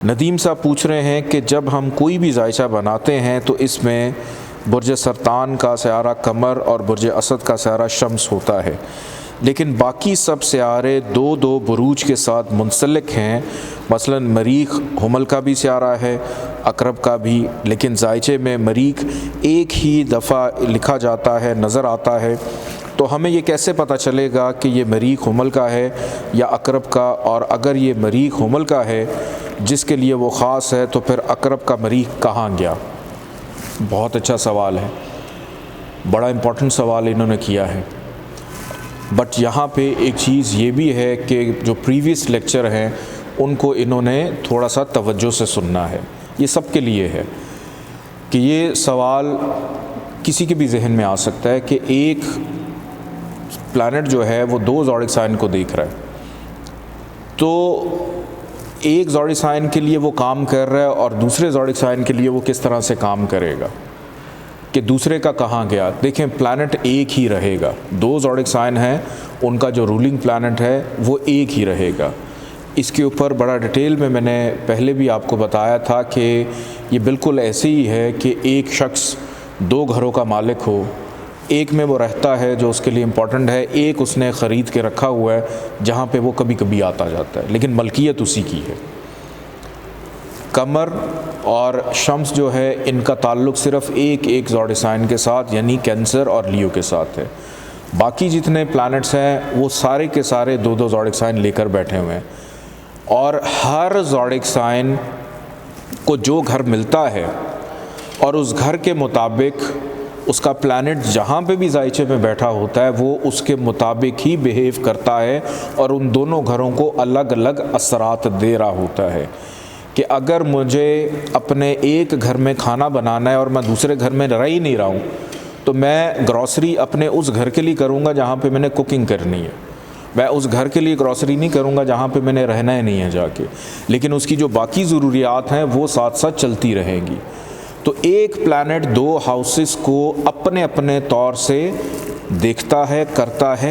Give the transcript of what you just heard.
ندیم صاحب پوچھ رہے ہیں کہ جب ہم کوئی بھی ذائچہ بناتے ہیں تو اس میں برج سرطان کا سیارہ قمر اور برج اسد کا سیارہ شمس ہوتا ہے، لیکن باقی سب سیارے دو دو بروج کے ساتھ منسلک ہیں۔ مثلا مریخ حمل کا بھی سیارہ ہے، عقرب کا بھی، لیکن ذائچے میں مریخ ایک ہی دفعہ لکھا جاتا ہے، نظر آتا ہے۔ تو ہمیں یہ کیسے پتہ چلے گا کہ یہ مریخ حمل کا ہے یا عقرب کا؟ اور اگر یہ مریخ حمل کا ہے جس کے لیے وہ خاص ہے تو پھر عقرب کا مریخ کہاں گیا؟ بہت اچھا سوال ہے، بڑا امپورٹنٹ سوال انہوں نے کیا ہے۔ بٹ یہاں پہ ایک چیز یہ بھی ہے کہ جو پریویس لیکچر ہیں ان کو انہوں نے تھوڑا سا توجہ سے سننا ہے۔ یہ سب کے لیے ہے کہ یہ سوال کسی کے بھی ذہن میں آ سکتا ہے کہ ایک پلانٹ جو ہے وہ دو زوڈک سائن کو دیکھ رہا ہے، تو ایک زوڈک سائن کے لیے وہ کام کر رہا ہے اور دوسرے زوڈک سائن کے لیے وہ کس طرح سے کام کرے گا کہ دوسرے کا کہاں گیا؟ دیکھیں، پلانٹ ایک ہی رہے گا، دو زوڈک سائن ہیں، ان کا جو رولنگ پلانٹ ہے وہ ایک ہی رہے گا۔ اس کے اوپر بڑا ڈیٹیل میں نے پہلے بھی آپ کو بتایا تھا کہ یہ بالکل ایسے ہی ہے کہ ایک شخص دو گھروں کا مالک ہو، ایک میں وہ رہتا ہے جو اس کے لیے امپورٹنٹ ہے، ایک اس نے خرید کے رکھا ہوا ہے جہاں پہ وہ کبھی کبھی آتا جاتا ہے، لیکن ملکیت اسی کی ہے۔ قمر اور شمس جو ہے ان کا تعلق صرف ایک زوڈک سائن کے ساتھ یعنی کینسر اور لیو کے ساتھ ہے۔ باقی جتنے پلانٹس ہیں وہ سارے کے سارے دو دو زوڈک سائن لے کر بیٹھے ہوئے ہیں، اور ہر زوڈک سائن کو جو گھر ملتا ہے اور اس گھر کے مطابق اس کا پلانٹ جہاں پہ بھی ذائچے میں بیٹھا ہوتا ہے وہ اس کے مطابق ہی بیہیو کرتا ہے، اور ان دونوں گھروں کو الگ الگ اثرات دے رہا ہوتا ہے۔ کہ اگر مجھے اپنے ایک گھر میں کھانا بنانا ہے اور میں دوسرے گھر میں رہ ہی نہیں رہا ہوں تو میں گروسری اپنے اس گھر کے لیے کروں گا جہاں پہ میں نے کوکنگ کرنی ہے، میں اس گھر کے لیے گروسری نہیں کروں گا جہاں پہ میں نے رہنا ہی نہیں ہے جا کے، لیکن اس کی جو باقی ضروریات ہیں وہ ساتھ ساتھ چلتی رہیں گی۔ تو ایک پلانٹ دو ہاؤسز کو اپنے اپنے طور سے دیکھتا ہے، کرتا ہے،